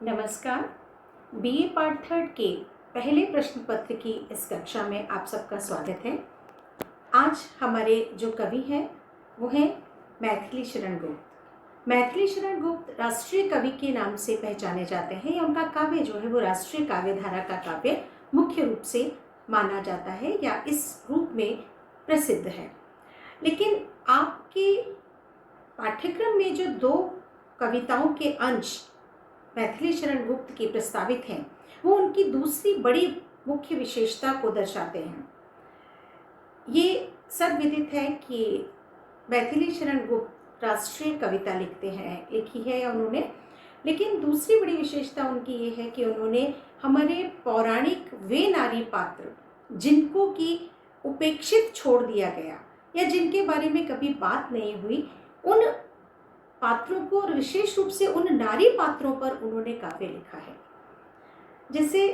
नमस्कार। BA part third के पहले प्रश्न पत्र की इस कक्षा में आप सबका स्वागत है। आज हमारे जो कवि हैं वो हैं मैथिली शरण गुप्त। मैथिली शरण गुप्त राष्ट्रीय कवि के नाम से पहचाने जाते हैं या उनका काव्य जो है वो राष्ट्रीय काव्य धारा का काव्य मुख्य रूप से माना जाता है या इस रूप में प्रसिद्ध है। लेकिन आपके पाठ्यक्रम में जो दो कविताओं के अंश मैथिली शरण गुप्त की प्रस्तावित हैं वो उनकी दूसरी बड़ी मुख्य विशेषता को दर्शाते हैं। ये सब विदित है कि मैथिली शरण गुप्त राष्ट्रीय कविता लिखी है उन्होंने, लेकिन दूसरी बड़ी विशेषता उनकी ये है कि उन्होंने हमारे पौराणिक वे नारी पात्र जिनको कि उपेक्षित छोड़ दिया गया या जिनके बारे में कभी बात नहीं हुई, उन पात्रों को और विशेष रूप से उन नारी पात्रों पर उन्होंने काव्य लिखा है। जैसे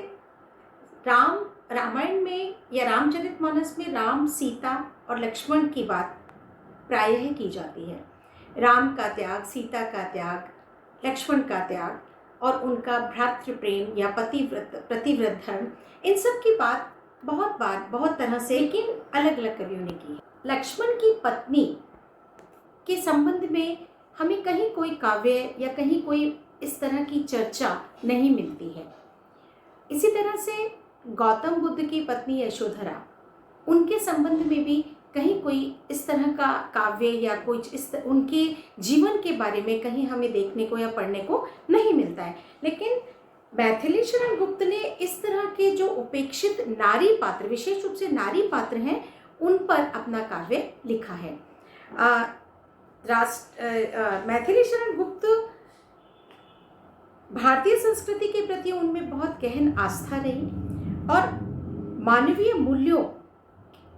रामायण में या रामचरितमानस में राम, सीता और लक्ष्मण की बात प्रायः की जाती है। राम का त्याग, सीता का त्याग, लक्ष्मण का त्याग और उनका भ्रातृ प्रेम या प्रतिव्रत धर्म, इन सब की बात बहुत बार बहुत तरह से लेकिन अलग अलग कवियों ने की है। लक्ष्मण की पत्नी के संबंध में हमें कहीं कोई काव्य या कहीं कोई इस तरह की चर्चा नहीं मिलती है। इसी तरह से गौतम बुद्ध की पत्नी यशोधरा, उनके संबंध में भी कहीं कोई इस तरह का काव्य या कुछ उनके जीवन के बारे में कहीं हमें देखने को या पढ़ने को नहीं मिलता है। लेकिन मैथिली शरण गुप्त ने इस तरह के जो उपेक्षित नारी पात्र, विशेष रूप से नारी पात्र हैं, उन पर अपना काव्य लिखा है। मैथिली शरण गुप्त भारतीय संस्कृति के प्रति उनमें बहुत गहन आस्था रही और मानवीय मूल्यों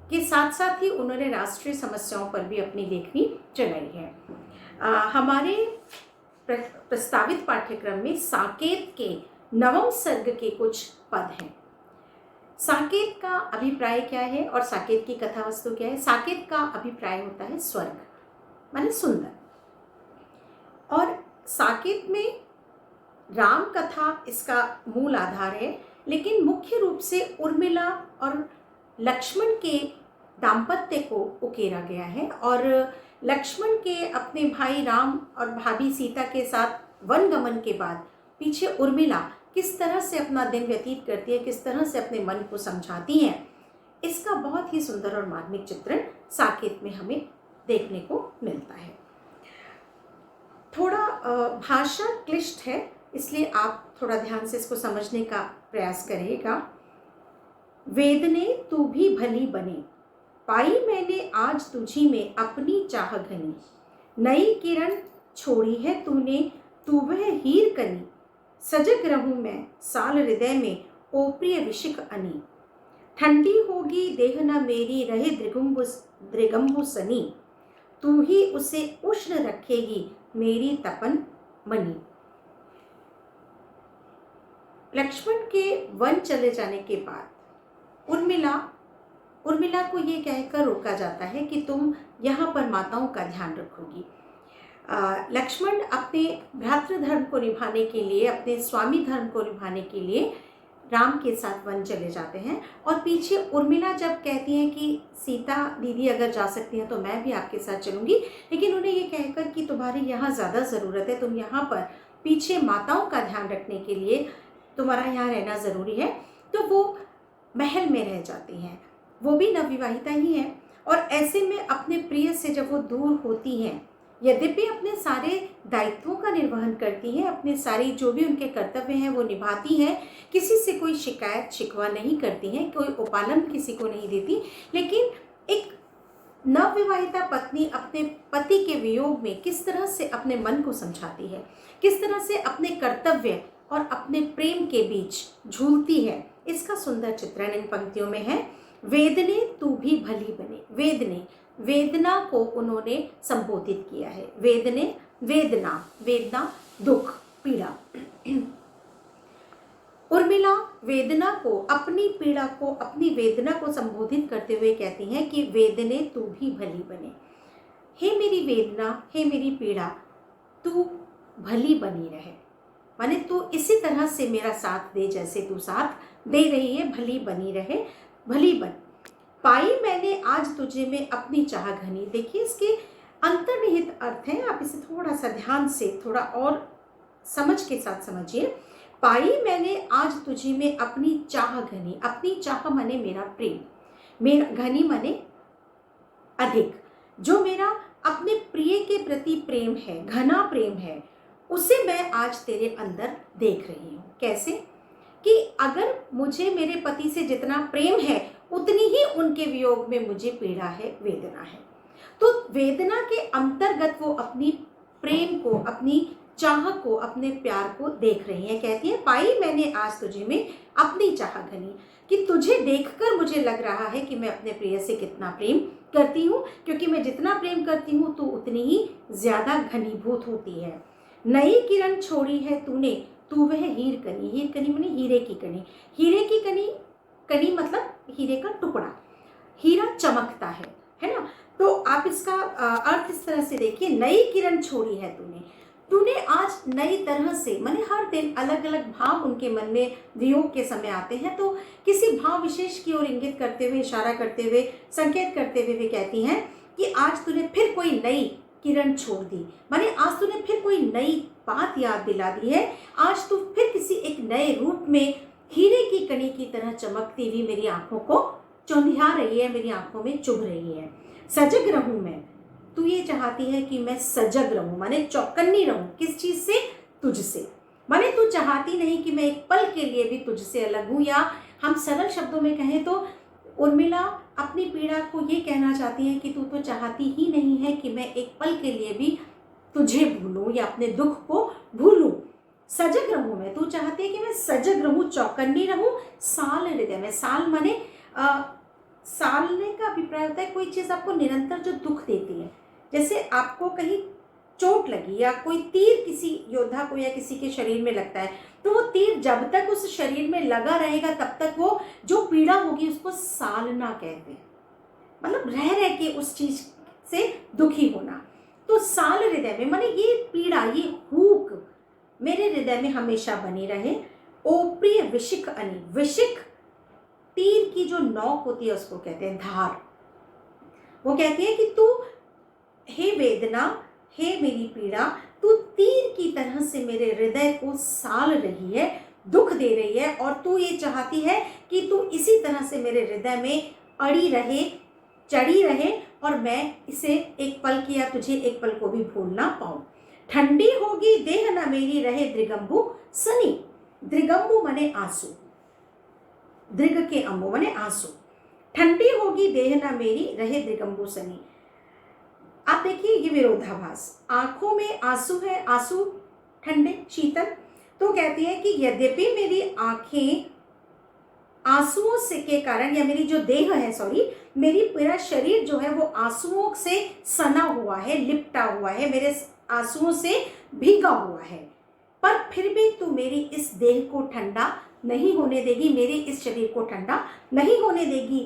के साथ साथ ही उन्होंने राष्ट्रीय समस्याओं पर भी अपनी लेखनी चलाई है। हमारे प्रस्तावित पाठ्यक्रम में साकेत के नवम सर्ग के कुछ पद हैं। साकेत का अभिप्राय क्या है और साकेत की कथा वस्तु क्या है? साकेत का अभिप्राय होता है स्वर्ग, माने सुंदर, और साकेत में राम कथा इसका मूल आधार है, लेकिन मुख्य रूप से उर्मिला और लक्ष्मण के दाम्पत्य को उकेरा गया है और लक्ष्मण के अपने भाई राम और भाभी सीता के साथ वनगमन के बाद पीछे उर्मिला किस तरह से अपना दिन व्यतीत करती है, किस तरह से अपने मन को समझाती हैं, इसका बहुत ही सुंदर और मार्मिक चित्रण साकेत में हमें देखने को मिलता है। थोड़ा भाषा क्लिष्ट है, इसलिए आप थोड़ा ध्यान से इसको समझने का प्रयास करिएगा। वेदने तू भी भली बने, पाई मैंने आज तुझी में अपनी चाह घनी, नई किरण छोड़ी है तूने, तू वह हीर कनी, सजग रहूं मैं साल हृदय में ओ प्रिय विशिख अनी, ठंडी होगी देह न मेरी रहे दृगंबु सनी, तू ही उसे उष्ण रखेगी मेरी तपन मनी। लक्ष्मण के वन चले जाने के बाद उर्मिला को ये कहकर रोका जाता है कि तुम यहाँ पर माताओं का ध्यान रखोगी। लक्ष्मण अपने भ्रातृ धर्म को निभाने के लिए, अपने स्वामी धर्म को निभाने के लिए राम के साथ वन चले जाते हैं और पीछे उर्मिला जब कहती हैं कि सीता दीदी अगर जा सकती हैं तो मैं भी आपके साथ चलूंगी, लेकिन उन्हें ये कहकर कि तुम्हारी यहाँ ज़्यादा ज़रूरत है, तुम यहाँ पर पीछे माताओं का ध्यान रखने के लिए तुम्हारा यहाँ रहना ज़रूरी है, तो वो महल में रह जाती हैं। वो भी नवविवाहिता ही हैं और ऐसे में अपने प्रिय से जब वो दूर होती हैं, यद्यपि अपने सारे दायित्वों का निर्वहन करती हैं, अपने सारी जो भी उनके कर्तव्य हैं वो निभाती हैं, किसी से कोई शिकायत शिकवा नहीं करती हैं, कोई उपालम किसी को नहीं देती, लेकिन एक नवविवाहिता पत्नी अपने पति के वियोग में किस तरह से अपने मन को समझाती है, किस तरह से अपने कर्तव्य और अपने प्रेम के बीच झूलती है, इसका सुंदर चित्रण इन पंक्तियों में है। वेदने तू भी भली बने, वेदना को उन्होंने संबोधित किया है। वेदना दुख, पीड़ा। उर्मिला वेदना को, अपनी पीड़ा को, अपनी वेदना को संबोधित करते हुए कहती हैं कि वेदने तू भी भली बने, हे मेरी वेदना, हे मेरी पीड़ा, तू भली बनी रहे। माने तू इसी तरह से मेरा साथ दे जैसे तू साथ दे रही है, भली बनी रहे, भली बन। पाई मैंने आज तुझे में अपनी चाह घनी। देखिए इसके अंतर्निहित अर्थ है, आप इसे थोड़ा सा ध्यान से थोड़ा और समझ के साथ समझिए। पाई मैंने आज तुझे में अपनी चाह घनी, अपनी चाह माने मेरा प्रेम, मेरा घनी माने अधिक, जो मेरा अपने प्रिय के प्रति प्रेम है, घना प्रेम है, उसे मैं आज तेरे अंदर देख रही हूँ। कैसे कि अगर मुझे मेरे पति से जितना प्रेम है उतनी ही उनके वियोग में मुझे पीड़ा है, वेदना है। तो वेदना के अंतर्गत वो अपनी प्रेम को, अपनी चाह को, अपने प्यार को देख रही है। कहती है पाई मैंने आज तुझे में अपनी चाह घनी, कि तुझे देखकर मुझे लग रहा है कि मैं अपने प्रिय से कितना प्रेम करती हूँ, क्योंकि मैं जितना प्रेम करती हूँ तो उतनी ही ज्यादा घनीभूत होती है। नई किरण छोड़ी है तूने, तू वह हीर कनी, हीर कनी माने हीरे की कनी, हीरे की कनी, कनी मतलब हीरे का टुकड़ा, हीरा चमकता है ना। तो आप इसका अर्थ इस तरह से देखिए, नई किरण छोड़ी है तूने, तूने आज नई तरह से, माने हर दिन अलग अलग भाव उनके मन में वियोग के समय आते हैं, तो किसी भाव विशेष की ओर इंगित करते हुए, इशारा करते हुए, संकेत करते हुए वे कहती हैं कि आज तूने फिर कोई नई किरण छोड़ दी, माने आज तूने फिर कोई नई बात याद दिला दी है, आज तू फिर किसी एक नए रूप में हीरे की कणी की तरह चमकती हुई मेरी आंखों को चौंधिया रही है, मेरी आंखों में चुभ रही है। सजग रहूं मैं, तू ये चाहती है कि मैं सजग रहूं, माने चौकन्नी रहूं, किस चीज से? तुझसे। माने तू चाहती नहीं कि मैं एक पल के लिए भी तुझसे अलग हूं, या हम सरल शब्दों में कहें तो उर्मिला अपनी पीड़ा को ये कहना चाहती है कि तू तो चाहती ही नहीं है कि मैं एक पल के लिए भी तुझे भूलूं या अपने दुख को भूलूं। सजग रहूं मैं, तू चाहती है कि मैं सजग रहूं, चौकन्नी रहूं, साल हृदय में, साल माने सालने का अभिप्राय होता है कोई चीज आपको निरंतर जो दुख देती है, जैसे आपको कहीं चोट लगी या कोई तीर किसी योद्धा को या किसी के शरीर में लगता है, तो वो तीर जब तक उस शरीर में लगा रहेगा तब तक वो जो पीड़ा होगी उसको सालना कहते हैं, मतलब रह रह के उस चीज से दुखी होना। तो साल हृदय में माने ये पीड़ा, ये हुक मेरे हृदय में हमेशा बनी रहे। ओ प्रिय विशिक अनी, विशिक तीर की जो नोक होती है उसको कहते हैं धार। वो कहती है कि तू हे वेदना, हे मेरी पीड़ा, तू तीर की तरह से मेरे हृदय को साल रही है, दुख दे रही है, और तू ये चाहती है कि तू इसी तरह से मेरे हृदय में अड़ी रहे, चढ़ी रहे, और मैं इसे एक पल की या तुझे एक पल को भी भूल ना पाऊं। ठंडी होगी देह न मेरी रहे दृगंबु सनी, दृगंबु माने आंसू, दृग के अंबु माने आंसू, ठंडी होगी देह न मेरी रहे दृगंबु सनी। आप देखिए ये विरोधाभास, आंखों में आंसू है, आंसू ठंडे शीतल, तो कहती है कि यद्यपि मेरी आंखें आंसुओं से के कारण, या मेरी जो देह है, सॉरी, मेरा शरीर जो है वो आंसुओं से सना हुआ है, लिपटा हुआ है, मेरे आंसुओं से भीगा हुआ है, पर फिर भी तू मेरी इस देह को ठंडा नहीं होने देगी, मेरे इस शरीर को ठंडा नहीं होने देगी,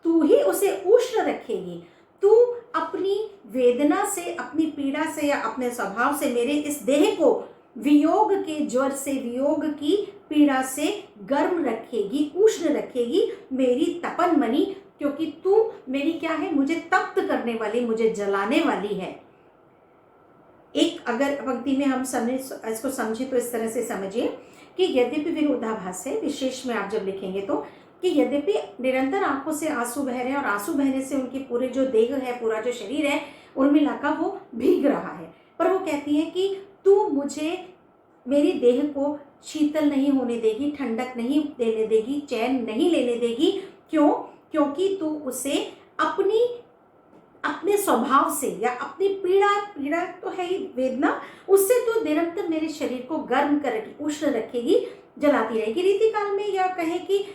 तू ही उसे उष्ण रखेगी। तू अपनी वेदना से, अपनी पीड़ा से या अपने स्वभाव से मेरे इस देह को वियोग के ज्वर से, वियोग की पीड़ा से गर्म रखेगी, उष्ण रखेगी, मेरी तपन मणि, क्योंकि तू मेरी क्या है? मुझे तप्त करने वाली, मुझे जलाने वाली है। एक अगर पंक्ति में हम इसको समझे तो इस तरह से समझिए कि यद्यपि विरोधाभास है, विशेष में आप जब लिखेंगे तो, कि यद्यपि निरंतर आंखों से आंसू बह रहे हैं और आंसू बहने से उनकी पूरे जो देह है, पूरा जो शरीर है उर्मिला का, वो भीग रहा है, पर वो कहती है कि तू मुझे, मेरी देह को शीतल नहीं होने देगी, ठंडक नहीं देने देगी, चैन नहीं लेने देगी। क्यों? क्योंकि तू उसे अपने स्वभाव से या अपनी पीड़ा तो है ही वेदना, उससे तो निरंतर मेरे शरीर को गर्म करेगी, उष्ण रखेगी, जलाती रहेगी। रीति काल में या कहे कि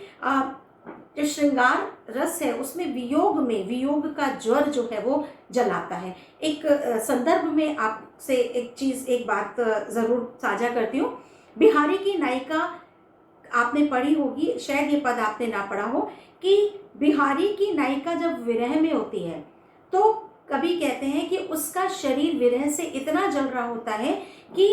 जो श्रृंगार रस है उसमें वियोग का ज्वर जो है वो जलाता है। एक संदर्भ में आपसे एक बात जरूर साझा करती हूँ। बिहारी की नायिका आपने पढ़ी होगी, शायद ये पद आपने ना पढ़ा हो, कि बिहारी की नायिका जब विरह में होती है तो कभी कहते हैं कि उसका शरीर विरह से इतना जल रहा होता है कि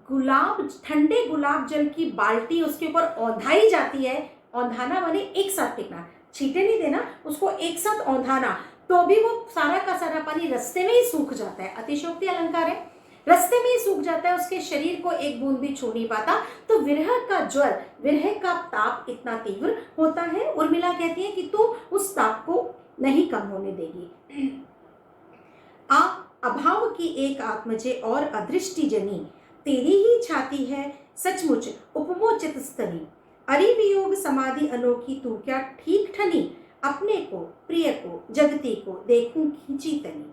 गुलाब, ठंडे गुलाब जल की बाल्टी उसके ऊपर औंधाई जाती है, औंधाना माने एक साथ फेंकना, छींटे नहीं देना, उसको एक साथ औंधाना, तो भी वो सारा का सारा पानी रास्ते में ही सूख जाता है। अतिशयोक्ति अलंकार है, रास्ते में ही सूख जाता है, उसके शरीर को एक बूंद भी छू नहीं पाता। तो विरह का ज्वर, विरह का ताप इतना तीव्र होता है। उर्मिला कहती है कि तू उस ताप को नहीं कम होने देगी। अभाव की एक आत्मजे और अदृष्टि जनी, तेरी ही छाती है सचमुच उपमोचित स्तनी। अरे वियोग समाधि अनोखी तू क्या ठीक ठनी, अपने को प्रिय को जगती को देखूं खींची तनी।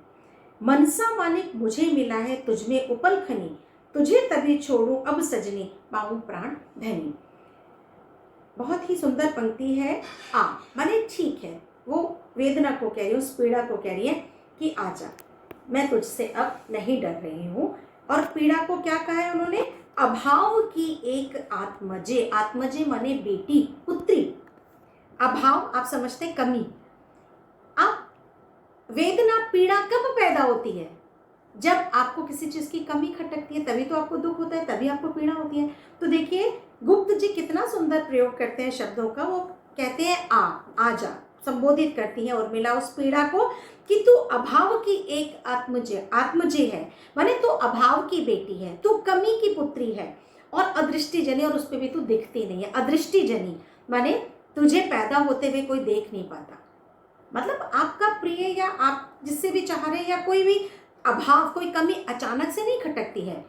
मनसा मानिक मुझे मिला है तुझमें उपल खनी, तुझे तभी छोड़ूं अब सजनी पाऊं प्राण धनी। बहुत ही सुंदर पंक्ति है। माने ठीक है, वो वेदना को कह रही है, उस पीड़ा को कह रही है कि आजा, मैं तुझसे अब नहीं डर रही हूँ। और पीड़ा को क्या कहा है उन्होंने, अभाव की एक आत्मजे, आत्मजे माने बेटी, पुत्री। अभाव आप समझते कमी। अब वेदना, पीड़ा कब पैदा होती है, जब आपको किसी चीज की कमी खटकती है, तभी तो आपको दुख होता है, तभी आपको पीड़ा होती है। तो देखिए गुप्त जी कितना सुंदर प्रयोग करते हैं शब्दों का। वो कहते हैं आजा, संबोधित करती है उर्मिला उस पीड़ा को कि तू अभाव की एक आत्मजे है, माने तू अभाव की बेटी है, तू कमी की पुत्री है, और अदृष्टि जनी, और उस पर भी तू दिखती नहीं है। अदृष्टि जनी माने तुझे पैदा होते हुए कोई देख नहीं पाता, मतलब आपका प्रिय या आप जिससे भी चाह रहे हैं या कोई भी अभाव, कोई कमी अचानक से नहीं खटकती है।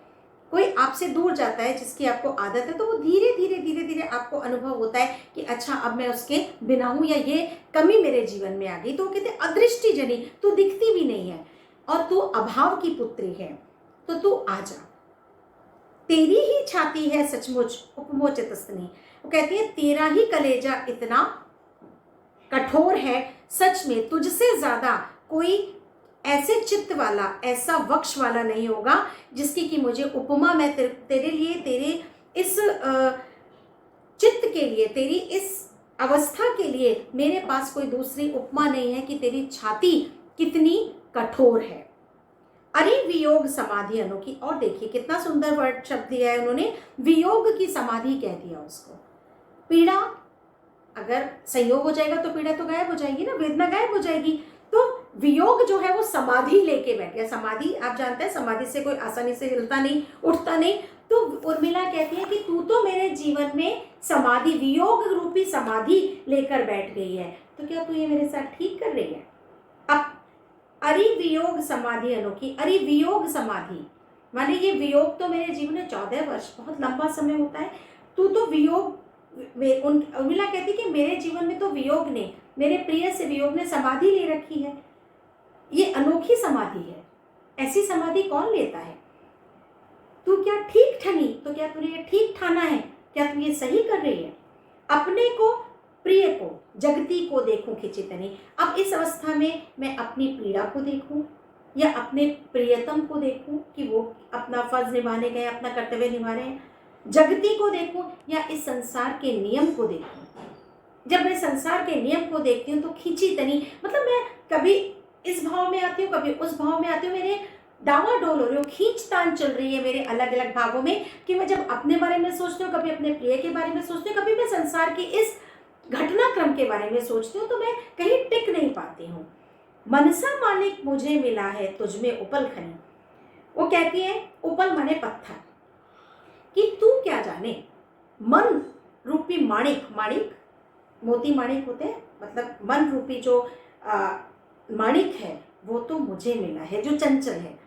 कोई आपसे दूर जाता है जिसकी आपको आदत है, तो वो धीरे धीरे धीरे धीरे आपको अनुभव होता है कि अच्छा अब मैं उसके बिना हूं, या ये कमी मेरे जीवन में आ गई। तो वो कहते अदृष्टि जनी, तू दिखती भी नहीं है और तू अभाव की पुत्री है, तो तू आजा, तेरी ही छाती है सचमुच उपमोचित स्तनी। वो कहती है तेरा ही कलेजा इतना कठोर है, सच में तुझसे ज्यादा कोई ऐसे चित्त वाला, ऐसा वक्ष वाला नहीं होगा जिसकी कि मुझे उपमा, मैं तेरे लिए, तेरे इस चित्त के लिए, तेरी इस अवस्था के लिए मेरे पास कोई दूसरी उपमा नहीं है कि तेरी छाती कितनी कठोर है। अरे वियोग समाधि अनोखी, और देखिए कितना सुंदर वर्ड शब्द दिया है उन्होंने, वियोग की समाधि कह दिया उसको। पीड़ा अगर संयोग हो जाएगा तो पीड़ा तो गायब हो जाएगी ना, वेदना गायब हो जाएगी। तो वियोग जो है वो समाधि लेके बैठ गया। समाधि आप जानते हैं, समाधि से कोई आसानी से हिलता नहीं, उठता नहीं। तो उर्मिला कहती है कि तू तो मेरे जीवन में समाधि, वियोग रूपी समाधि लेकर बैठ गई है, तो क्या तू ये मेरे साथ ठीक कर रही है। अब अरे वियोग समाधि अनोखी, अरे वियोग समाधि माने ये वियोग तो मेरे जीवन में 14 वर्ष, बहुत लंबा समय होता है। तू तो वियोग, उर्मिला कहती कि मेरे जीवन में तो वियोग ने, मेरे प्रिय से वियोग ने समाधि ले रखी है। ये अनोखी समाधि है, ऐसी समाधि कौन लेता है। तू क्या ठीक ठनी, तो क्या तूने ये ठीक ठाना है, क्या तू ये सही कर रही है। अपने को प्रिय को जगती को देखूं खिंची तनी। अब इस अवस्था में मैं अपनी पीड़ा को देखूं या अपने प्रियतम को देखूं कि वो अपना फर्ज निभाने गए, अपना कर्तव्य निभा रहे हैं, जगती को देखूं या इस संसार के नियम को देखूं। जब मैं संसार के नियम को देखती हूँ तो खींची तनी, मतलब मैं कभी इस भाव में आती हूँ, कभी उस भाव में आती हूँ, मेरे डावाडोल हो रही हूँ, खींचतान चल रही है मेरे अलग अलग भावों में, कि मैं जब अपने बारे में सोचती हूँ, कभी अपने प्रिय के बारे में सोचती हूँ, कभी मैं संसार की इस घटनाक्रम के बारे में सोचती हूँ, तो मैं कहीं टिक नहीं पाती हूँ। मनसा मानिक मुझे मिला है तुझमें उपल खनी। वो कहती है उपल माने पत्थर, कि तू क्या जाने, मन रूपी माणिक, माणिक मोती माणिक होते हैं, मतलब मन रूपी जो माणिक है वो तो मुझे मिला है, जो चंचल है।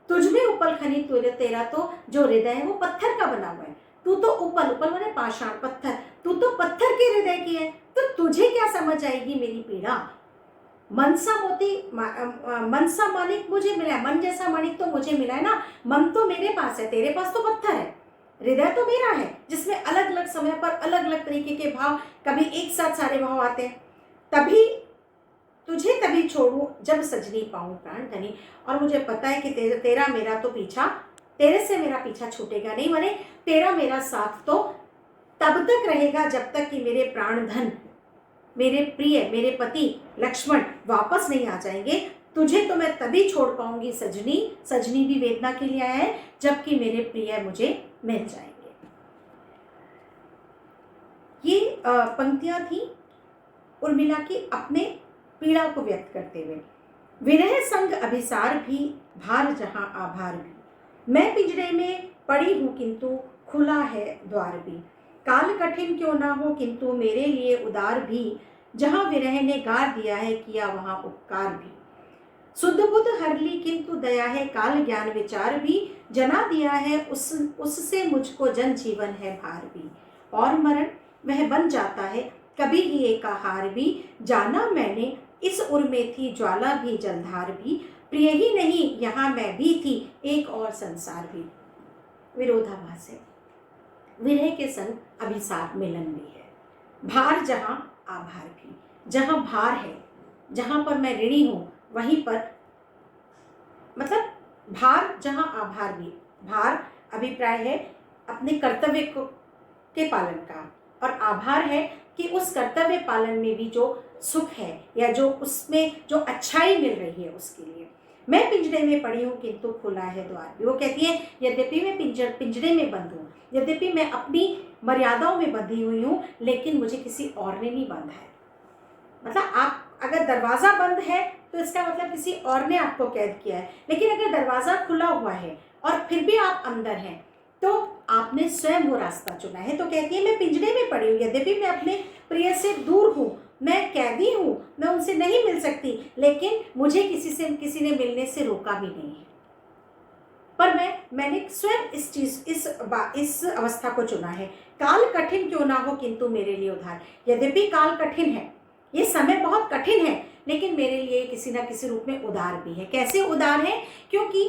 तुझमें उपल खनी, तेरा तो जो हृदय है वो पत्थर का बना हुआ है। तू तो उपल, उपल माने पाषाण, पत्थर, तू तो पत्थर के हृदय की है, तो तुझे क्या समझ आएगी मेरी पीड़ा। मनसा मोती, मनसा माणिक मुझे मिला है, मन जैसा माणिक तो मुझे मिला है ना। मन तो मेरे पास है, तेरे पास तो पत्थर है। हृदय तो मेरा है जिसमें अलग अलग समय पर अलग अलग तरीके के भाव, कभी एक साथ सारे भाव आते हैं। तभी तुझे तभी छोड़ू जब सजनी पाऊं प्राण धनी। और मुझे पता है कि तेरा मेरा तो पीछा, तेरे से मेरा पीछा छूटेगा नहीं, माने तेरा मेरा साथ तो तब तक रहेगा जब तक कि मेरे प्राण धन, मेरे प्रिय, मेरे पति लक्ष्मण वापस नहीं आ जाएंगे। तुझे तो मैं तभी छोड़ पाऊंगी सजनी, सजनी भी वेदना के लिए आया है, जबकि मेरे प्रिय मुझे मिल जाएंगे। ये पंक्तियां थी उर्मिला की अपने पीड़ा को व्यक्त करते हुए। विरह संग अभिसार भी, भार जहां आभार भी, मैं पिंजरे में पड़ी हूं किंतु खुला है द्वार भी, काल कठिन क्यों ना हो किंतु मेरे लिए उदार भी, जहां विरह ने गार दिया है किया वहां उपकार भी, शुद्ध बुद्ध हर ली किंतु दया है काल ज्ञान विचार भी, जना दिया है उससे मुझको जन जीवन है भार भी, और मरण वह बन जाता है कभी ही एक हार भी, जाना मैंने इस उर में थी ज्वाला भी जलधार भी, प्रिय ही नहीं यहाँ मैं भी थी एक और संसार भी। विरोधाभास है, विरह के संग अभिसार मिलन भी है, भार जहां आभार भी, जहां भार है, जहां पर मैं ऋणी हूं वहीं पर, मतलब भार जहां आभार भी, भार अभिप्राय है अपने कर्तव्य के पालन का, और आभार है कि उस कर्तव्य पालन में भी जो सुख है या जो उसमें जो अच्छाई मिल रही है उसके लिए। मैं पिंजरे में पड़ी हूँ किंतु खुला है द्वार भी। वो कहती है यद्यपि मैं पिंजरे में बंद हूँ, यद्यपि मैं अपनी मर्यादाओं में बंधी हुई हूँ, लेकिन मुझे किसी और ने नहीं बांधा है। मतलब आप अगर दरवाज़ा बंद है तो इसका मतलब किसी और ने आपको कैद किया है, लेकिन अगर दरवाज़ा खुला हुआ है और फिर भी आप अंदर हैं तो आपने स्वयं वो रास्ता चुना है। तो कहती है मैं पिंजरे में पड़ी हूँ, यद्यपि मैं अपने प्रिय से दूर हूँ, मैं कैदी हूँ, मैं उनसे नहीं मिल सकती, लेकिन मुझे किसी ने मिलने से रोका भी नहीं है, पर मैंने स्वयं इस अवस्था को चुना है। काल कठिन क्यों ना हो किंतु मेरे लिए उधार, यद्यपि काल कठिन है, ये समय बहुत कठिन है, लेकिन मेरे लिए किसी ना किसी रूप में उदार भी है। कैसे उदार है? क्योंकि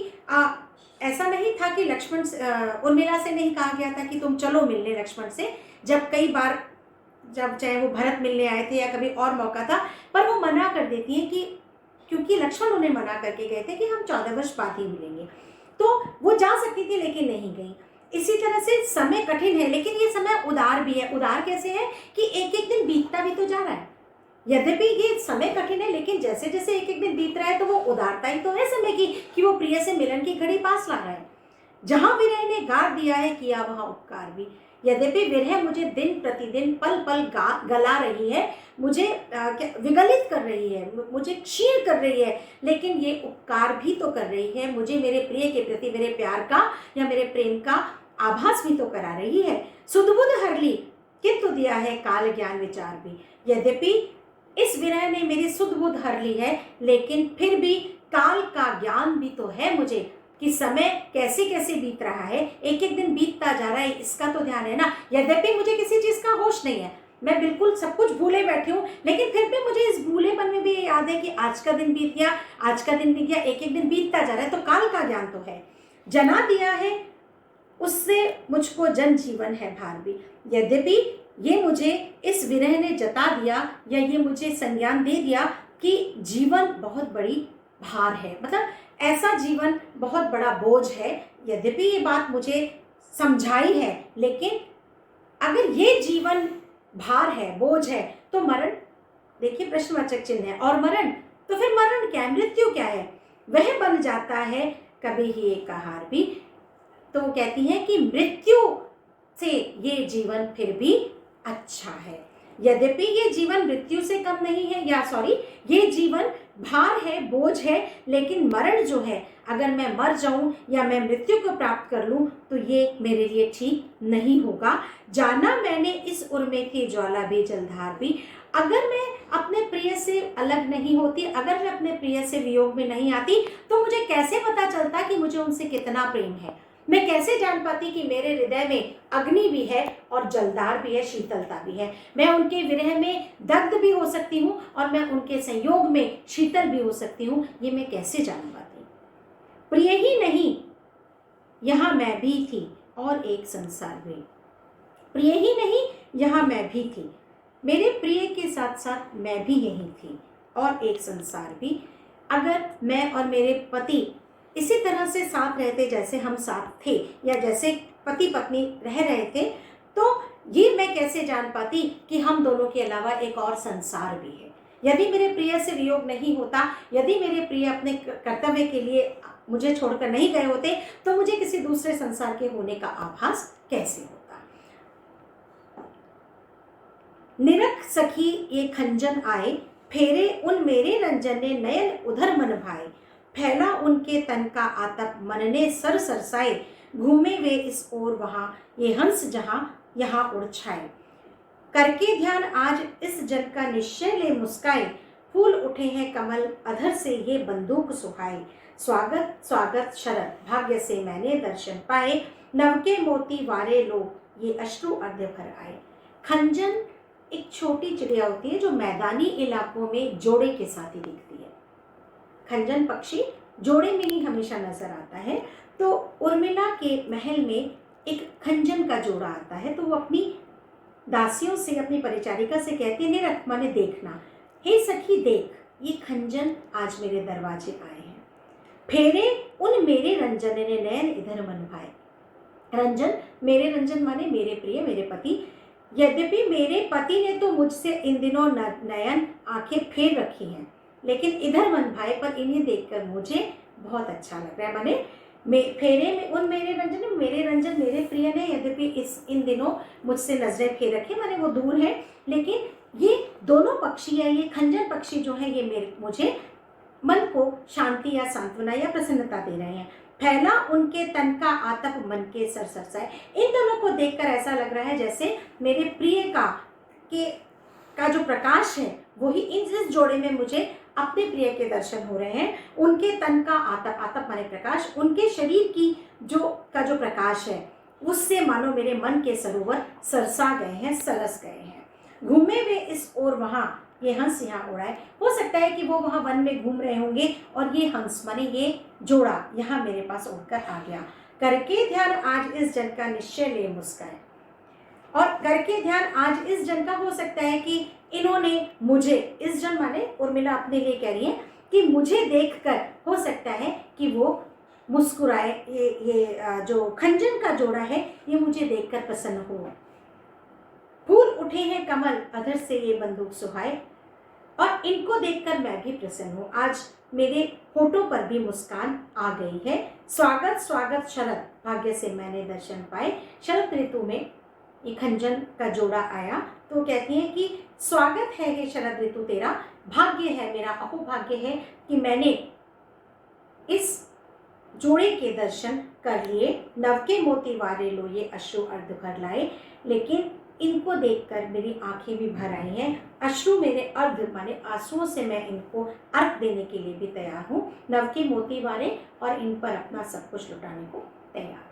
ऐसा नहीं था कि लक्ष्मण उर्मिला से नहीं कहा गया था कि तुम चलो मिलने लक्ष्मण से, जब कई बार जब चाहे वो भरत मिलने आए थे या कभी और मौका था, पर वो मना कर देती है कि क्योंकि लक्ष्मण उन्हें मना करके गए थे कि हम 14 वर्ष बाद ही मिलेंगे, तो वो जा सकती थी लेकिन नहीं गई। इसी तरह से समय कठिन है, लेकिन ये समय उदार भी है। उदार कैसे है कि एक एक दिन बीतता भी तो जा रहा है, यद्यपि ये समय कठिन है, लेकिन जैसे जैसे एक एक दिन बीत रहा है तो वो उदारता ही तो है समय की, कि वो प्रिय से मिलन की घड़ी पास ला रहा है। जहां विरह ने गार दिया है किया वहां उपकार भी, यद्यपि विरह मुझे दिन प्रतिदिन पल पल गला रही है, मुझे विगलित कर रही है, मुझे क्षीण कर रही है, लेकिन ये उपकार भी तो कर रही है, मुझे मेरे प्रिय के प्रति मेरे प्यार का या मेरे प्रेम का आभास भी तो करा रही है। सुधबुध हर ली किंतु दिया है काल ज्ञान विचार भी, यद्यपि इस विरह ने मेरी सुध बुध हर ली है, लेकिन फिर भी काल का ज्ञान भी तो है मुझे कि समय कैसे कैसे बीत रहा है, एक एक दिन बीतता जा रहा है, इसका तो ध्यान है ना। यद्यपि मुझे किसी चीज़ का होश नहीं है, मैं बिल्कुल सब कुछ भूले बैठी हूँ, लेकिन फिर भी मुझे इस भूलेपन में भी याद है कि आज का दिन बीत गया, आज का दिन बीत गया, एक एक दिन बीतता जा रहा है, तो काल का ज्ञान तो है। जना दिया है उससे मुझको जन जीवन है भार भी, यद्यपि ये मुझे इस विरह ने जता दिया या ये मुझे संज्ञान दे दिया कि जीवन बहुत बड़ी भार है, मतलब ऐसा जीवन बहुत बड़ा बोझ है। यद्यपि ये बात मुझे समझाई है, लेकिन अगर ये जीवन भार है, बोझ है, तो मरण, देखिए प्रश्नवाचक चिन्ह है, और मरण, तो फिर मरण क्या है, मृत्यु क्या है, वह बन जाता है कभी ही एक हार भी। तो वो कहती है कि मृत्यु से ये जीवन फिर भी अच्छा है, यद्यपि ये जीवन मृत्यु से कम नहीं है, या सॉरी, ये जीवन भार है, बोझ है, लेकिन मरण जो है, अगर मैं मर जाऊं या मैं मृत्यु को प्राप्त कर लूं तो ये मेरे लिए ठीक नहीं होगा। जाना मैंने इस उर्मे की ज्वाला भी जलधार भी, अगर मैं अपने प्रिय से अलग नहीं होती, अगर मैं अपने प्रिय से वियोग में नहीं आती, तो मुझे कैसे पता चलता कि मुझे उनसे कितना प्रेम है, मैं कैसे जान पाती कि मेरे हृदय में अग्नि भी है और जलदार भी है, शीतलता भी है, मैं उनके विरह में दग्ध भी हो सकती हूँ और मैं उनके संयोग में शीतल भी हो सकती हूँ, ये मैं कैसे जान पाती। प्रिय ही नहीं यहाँ मैं भी थी और एक संसार भी, प्रिय ही नहीं यहाँ मैं भी थी, मेरे प्रिय के साथ साथ मैं भी यहीं थी और एक संसार भी। अगर मैं और मेरे पति इसी तरह से साथ रहते जैसे हम साथ थे, या जैसे पति पत्नी रह रहे थे, तो ये मैं कैसे जान पाती कि हम दोनों के अलावा एक और संसार भी है, यदि मेरे प्रिय से वियोग नहीं होता, यदि मेरे प्रिय अपने कर्तव्य के लिए मुझे छोड़कर नहीं गए होते, तो मुझे किसी दूसरे संसार के होने का आभास कैसे होता। निरख सखी ये खंजन आए, फेरे उन मेरे रंजन ने नयन उधर मन भाए। फैला उनके तन का आतप मन ने सर सरसाए, घूमे वे इस ओर वहां ये हंस जहां यहाँ उड़ छाए। करके ध्यान आज इस जन का निश्चय ले मुस्काए, फूल उठे हैं कमल अधर से ये बंदूक सुहाए। स्वागत स्वागत शरद भाग्य से मैंने दर्शन पाए, नव के मोती वारे लोग ये अश्रु अर्ध्य भर आए। खंजन एक छोटी चिड़िया होती है जो मैदानी इलाकों में जोड़े के साथ ही दिखती है। खंजन पक्षी जोड़े में ही हमेशा नजर आता है। तो उर्मिला के महल में एक खंजन का जोड़ा आता है, तो वो अपनी दासियों से, अपनी परिचारिका से कहती है, निरख माने देखना, हे सखी देख, ये खंजन आज मेरे दरवाजे आए हैं। फेरे उन मेरे रंजन ने नयन इधर मन भाए। रंजन, मेरे रंजन माने मेरे प्रिय, मेरे पति। यद्यपि मेरे पति ने तो मुझसे इन दिनों नयन आंखें फेर रखी हैं, लेकिन इधर मन भाए, पर इन्हें देखकर मुझे बहुत अच्छा लग रहा है। माने फेरे में उन मेरे रंजन मेरे प्रिय ने यद्यपि इन दिनों मुझसे नजरें फेर रखी, माने वो दूर है, लेकिन ये दोनों पक्षी है, ये खंजन पक्षी जो है, ये मुझे मन को शांति या सांत्वना या प्रसन्नता दे रहे हैं। फैला उनके तन का आतप मन के सर सरसाए। इन दोनों को देखकर ऐसा लग रहा है जैसे मेरे प्रिय का जो प्रकाश है वही इस जोड़े में मुझे अपने प्रिय के दर्शन हो रहे हैं। उनके तन का आतप, आतप माने प्रकाश, उनके शरीर की जो प्रकाश है उससे मानो मेरे मन के सरोवर सरसा गए हैं, सरस गए हैं। घूमे वे इस ओर वहां ये हंस यहाँ उड़ाए। हो सकता है कि वो वहां वन में घूम रहे होंगे और ये हंस माने ये जोड़ा यहाँ मेरे पास उड़कर आ गया। करके ध्यान आज इस जन का निश्चय ले मुस्काए। और करके ध्यान आज इस जन का, हो सकता है कि इन्होंने मुझे, इस जन माने उर्मिला अपने लिए कह रही है कि मुझे देखकर हो सकता है कि वो मुस्कुराए। ये जो खंजन का जोड़ा है ये मुझे देखकर प्रसन्न हो। फूल उठे हैं कमल अधर से ये बंदूक सुहाए, और इनको देखकर मैं भी प्रसन्न हूँ। आज मेरे होठों पर भी मुस्कान आ गई है। स्वागत स्वागत शरद भाग्य से मैंने दर्शन पाए। शरद ऋतु में ये खंजन का जोड़ा आया, तो कहती है कि स्वागत है हे शरद ऋतु तेरा, भाग्य है मेरा, अहोभाग्य है कि मैंने इस जोड़े के दर्शन कर लिए। नव के मोती वारे लो ये अश्रु अर्ध भर लाए। लेकिन इनको देखकर मेरी आंखें भी भर आई हैं। अश्रु मेरे अर्ध माने आंसुओं से मैं इनको अर्घ देने के लिए भी तैयार हूँ। नव के मोती वारे और इन पर अपना सब कुछ लुटाने को तैयार।